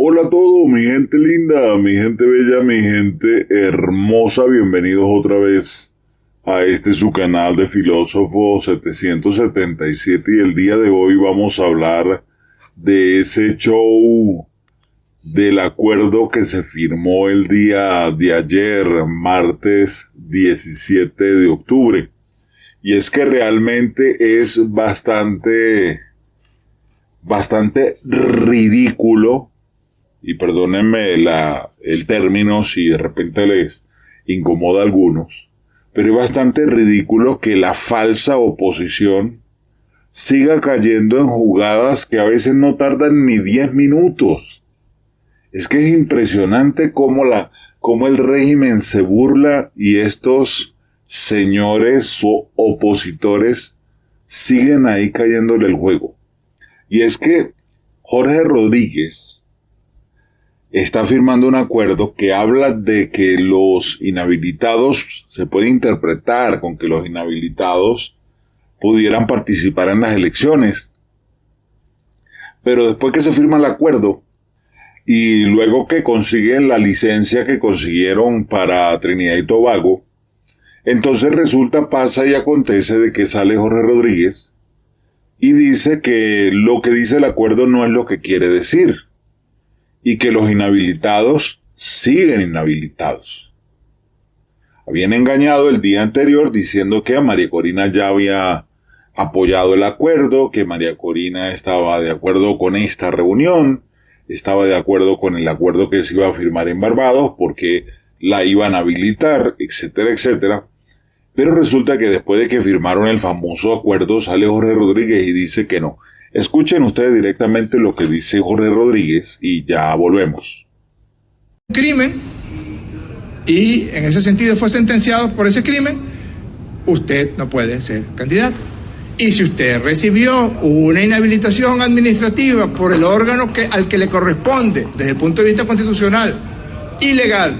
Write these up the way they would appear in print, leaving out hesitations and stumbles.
Hola a todos, mi gente linda, mi gente bella, mi gente hermosa, bienvenidos otra vez a este su canal de Filósofo 777 y el día de hoy vamos a hablar de ese show del acuerdo que se firmó el día de ayer, martes 17 de octubre. Y es que realmente es bastante ridículo. Y perdónenme el término si de repente les incomoda a algunos, pero es bastante ridículo que la falsa oposición siga cayendo en jugadas que a veces no tardan ni 10 minutos. Es que es impresionante cómo el régimen se burla y estos señores o opositores siguen ahí cayéndole el juego. Y es que Jorge Rodríguez está firmando un acuerdo que habla de que los inhabilitados, se puede interpretar con que los inhabilitados pudieran participar en las elecciones. Pero después que se firma el acuerdo y luego que consiguen la licencia que consiguieron para Trinidad y Tobago, entonces resulta, pasa y acontece de que sale Jorge Rodríguez y dice que lo que dice el acuerdo no es lo que quiere decir. Y que los inhabilitados siguen inhabilitados. Habían engañado el día anterior diciendo que a María Corina ya había apoyado el acuerdo, que María Corina estaba de acuerdo con esta reunión, estaba de acuerdo con el acuerdo que se iba a firmar en Barbados porque la iban a habilitar, etcétera, etcétera. Pero resulta que después de que firmaron el famoso acuerdo sale Jorge Rodríguez y dice que no. Escuchen ustedes directamente lo que dice Jorge Rodríguez y ya volvemos. Crimen, y en ese sentido fue sentenciado por ese crimen, usted no puede ser candidato. Y si usted recibió una inhabilitación administrativa por el órgano al que le corresponde, desde el punto de vista constitucional y legal,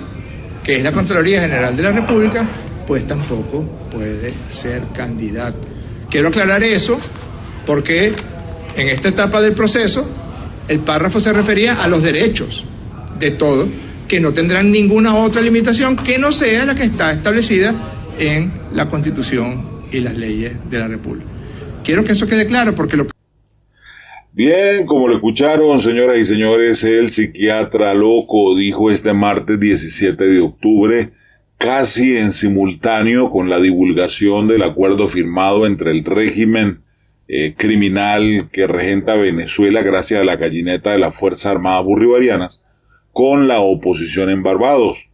que es la Contraloría General de la República, pues tampoco puede ser candidato. Quiero aclarar eso porque en esta etapa del proceso, el párrafo se refería a los derechos de todos, que no tendrán ninguna otra limitación que no sea la que está establecida en la Constitución y las leyes de la República. Quiero que eso quede claro porque Bien, como lo escucharon, señoras y señores, el psiquiatra loco dijo este martes 17 de octubre, casi en simultáneo con la divulgación del acuerdo firmado entre el régimen criminal que regenta Venezuela gracias a la gallineta de las Fuerzas Armadas Bolivarianas con la oposición en Barbados.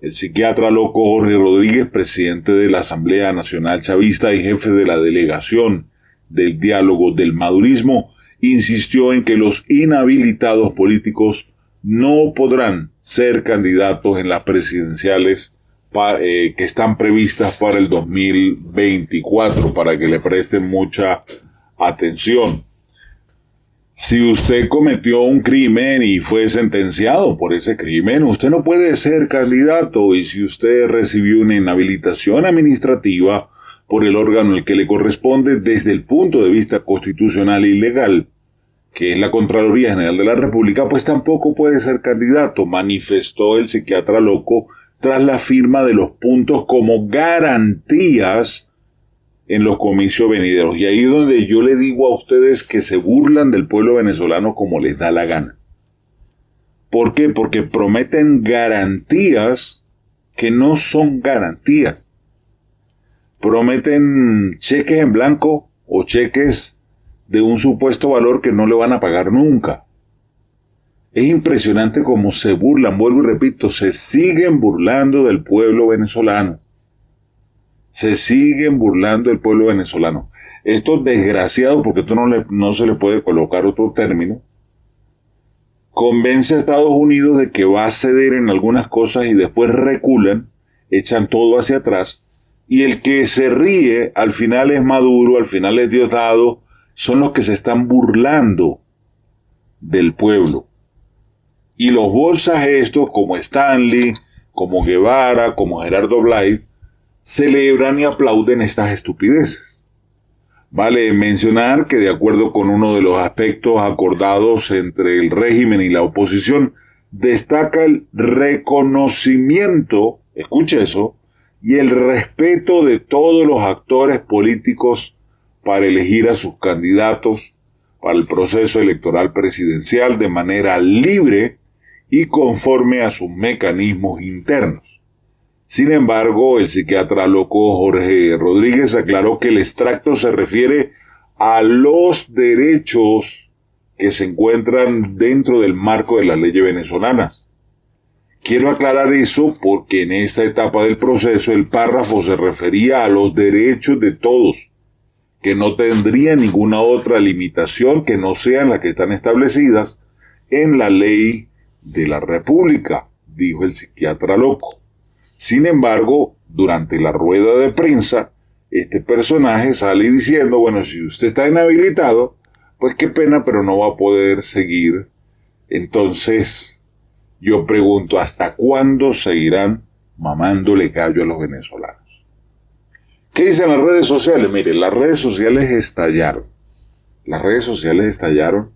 El psiquiatra loco Jorge Rodríguez, presidente de la Asamblea Nacional Chavista y jefe de la delegación del diálogo del madurismo, insistió en que los inhabilitados políticos no podrán ser candidatos en las presidenciales que están previstas para el 2024, para que le presten mucha atención. Si usted cometió un crimen y fue sentenciado por ese crimen, usted no puede ser candidato, y si usted recibió una inhabilitación administrativa por el órgano al que le corresponde desde el punto de vista constitucional y legal, que es la Contraloría General de la República, pues tampoco puede ser candidato, manifestó el psiquiatra loco tras la firma de los puntos como garantías en los comicios venideros. Y ahí es donde yo le digo a ustedes que se burlan del pueblo venezolano como les da la gana. ¿Por qué? Porque prometen garantías que no son garantías. Prometen cheques en blanco o cheques de un supuesto valor que no le van a pagar nunca. Es impresionante cómo se burlan, vuelvo y repito, se siguen burlando del pueblo venezolano. Se siguen burlando del pueblo venezolano. Estos desgraciados, porque esto no se le puede colocar otro término, convence a Estados Unidos de que va a ceder en algunas cosas y después reculan, echan todo hacia atrás, y el que se ríe al final es Maduro, al final es Diosdado, son los que se están burlando del pueblo. Y los bolsas estos, como Stanley, como Guevara, como Gerardo Blay, celebran y aplauden estas estupideces. Vale mencionar que de acuerdo con uno de los aspectos acordados entre el régimen y la oposición, destaca el reconocimiento, escuche eso, y el respeto de todos los actores políticos para elegir a sus candidatos para el proceso electoral presidencial de manera libre y conforme a sus mecanismos internos. Sin embargo, el psiquiatra loco Jorge Rodríguez aclaró que el extracto se refiere a los derechos que se encuentran dentro del marco de las leyes venezolanas. Quiero aclarar eso porque en esta etapa del proceso el párrafo se refería a los derechos de todos, que no tendría ninguna otra limitación que no sean las que están establecidas en la ley de la República, dijo el psiquiatra loco. Sin embargo, durante la rueda de prensa, este personaje sale diciendo, bueno, si usted está inhabilitado, pues qué pena, pero no va a poder seguir. Entonces, yo pregunto, ¿hasta cuándo seguirán mamándole gallo a los venezolanos? ¿Qué dicen las redes sociales? Mire, las redes sociales estallaron. Las redes sociales estallaron.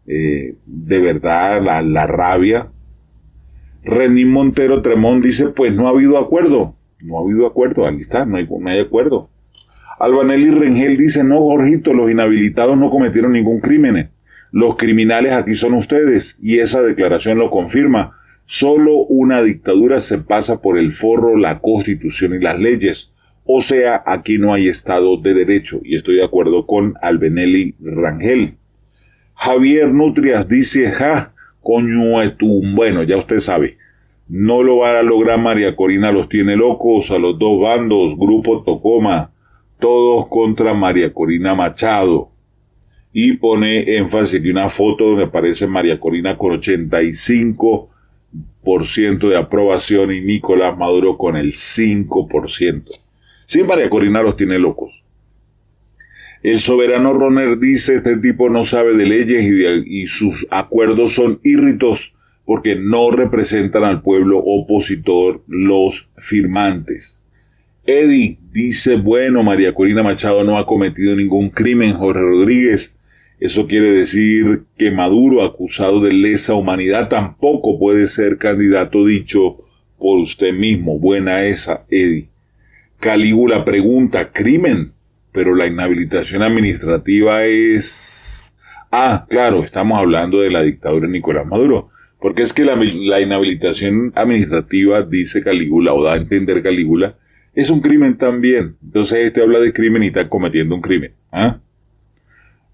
De verdad, la rabia. Renín Montero Tremón dice, pues no ha habido acuerdo. No ha habido acuerdo, aquí está, no hay acuerdo. Albanelli Rengel dice, no, Jorgito, los inhabilitados no cometieron ningún crimen. Los criminales aquí son ustedes, y esa declaración lo confirma. Solo una dictadura se pasa por el forro la Constitución y las leyes. O sea, aquí no hay Estado de Derecho, y estoy de acuerdo con Albanelli Rangel. Javier Nutrias dice, coño bueno, ya usted sabe, no lo va a lograr María Corina, los tiene locos a los dos bandos, Grupo Tocoma, todos contra María Corina Machado. Y pone énfasis en una foto donde aparece María Corina con 85% de aprobación y Nicolás Maduro con el 5%. Sí, María Corina los tiene locos. El soberano Roner dice, este tipo no sabe de leyes y sus acuerdos son írritos porque no representan al pueblo opositor los firmantes. Eddie dice, bueno, María Corina Machado no ha cometido ningún crimen, Jorge Rodríguez. Eso quiere decir que Maduro, acusado de lesa humanidad, tampoco puede ser candidato, dicho por usted mismo. Buena esa, Eddie. Calígula pregunta, crimen, pero la inhabilitación administrativa es... claro, estamos hablando de la dictadura de Nicolás Maduro, porque es que la inhabilitación administrativa, dice Calígula, o da a entender Calígula, es un crimen también. Entonces habla de crimen y está cometiendo un crimen.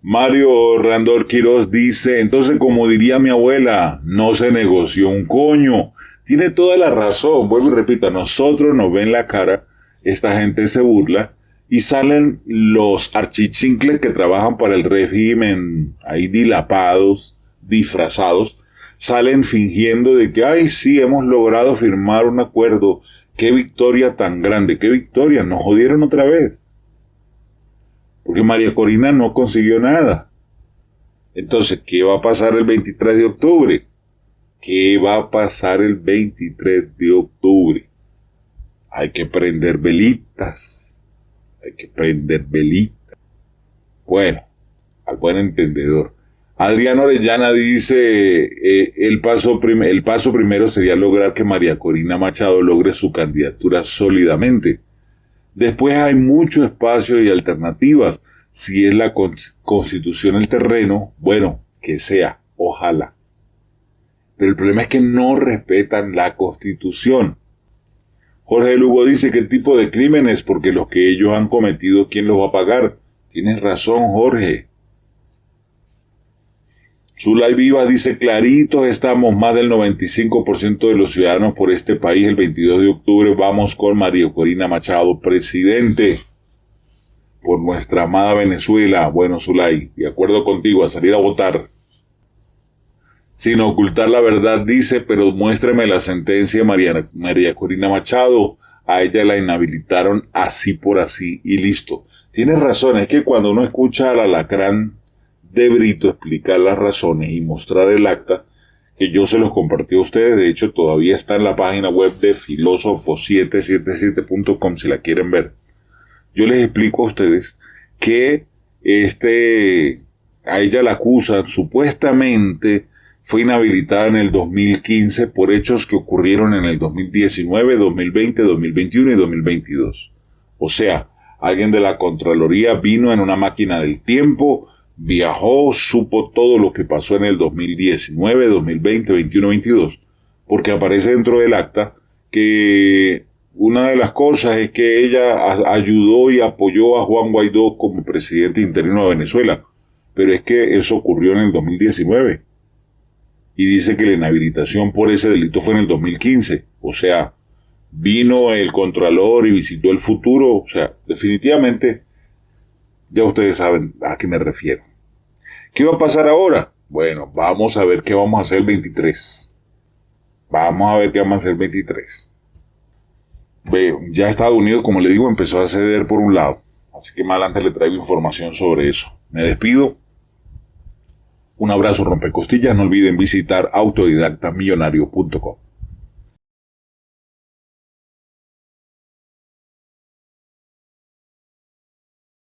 Mario Randor Quiroz dice, entonces como diría mi abuela, no se negoció un coño. Tiene toda la razón, vuelvo y repito, a nosotros nos ven la cara, esta gente se burla, y salen los archichincles que trabajan para el régimen, ahí dilapados, disfrazados, salen fingiendo de que, ay sí, hemos logrado firmar un acuerdo, qué victoria tan grande, qué victoria, nos jodieron otra vez. Porque María Corina no consiguió nada. Entonces, ¿qué va a pasar el 23 de octubre? ¿Qué va a pasar el 23 de octubre? Hay que prender velitas. Hay que prender velitas. Bueno, al buen entendedor. Adriano Orellana dice, el paso primero sería lograr que María Corina Machado logre su candidatura sólidamente. Después hay mucho espacio y alternativas. Si es la Constitución el terreno, bueno, que sea, ojalá. Pero el problema es que no respetan la Constitución. Jorge Lugo dice que el tipo de crímenes, porque los que ellos han cometido, ¿quién los va a pagar? Tienes razón, Jorge. Zulay Vivas dice, claritos estamos, más del 95% de los ciudadanos por este país. El 22 de octubre vamos con María Corina Machado, presidente, por nuestra amada Venezuela. Bueno, Zulay, de acuerdo contigo, a salir a votar. Sin ocultar la verdad, dice, pero muéstrame la sentencia de María Corina Machado. A ella la inhabilitaron así por así y listo. Tienes razón, es que cuando uno escucha al alacrán de Brito explicar las razones y mostrar el acta, que yo se los compartí a ustedes, de hecho todavía está en la página web de filósofo777.com si la quieren ver. Yo les explico a ustedes que a ella la acusan, supuestamente fue inhabilitada en el 2015 por hechos que ocurrieron en el 2019, 2020, 2021 y 2022. O sea, alguien de la Contraloría vino en una máquina del tiempo, viajó, supo todo lo que pasó en el 2019, 2020, 21, 22, porque aparece dentro del acta que una de las cosas es que ella ayudó y apoyó a Juan Guaidó como presidente interino de Venezuela, pero es que eso ocurrió en el 2019 y dice que la inhabilitación por ese delito fue en el 2015, o sea, vino el Contralor y visitó el futuro, o sea, definitivamente ya ustedes saben a qué me refiero. ¿Qué va a pasar ahora? Bueno, vamos a ver qué vamos a hacer el 23. Vamos a ver qué vamos a hacer el 23. Ya Estados Unidos, como le digo, empezó a ceder por un lado. Así que más adelante le traigo información sobre eso. Me despido. Un abrazo rompecostillas. No olviden visitar autodidactamillonario.com.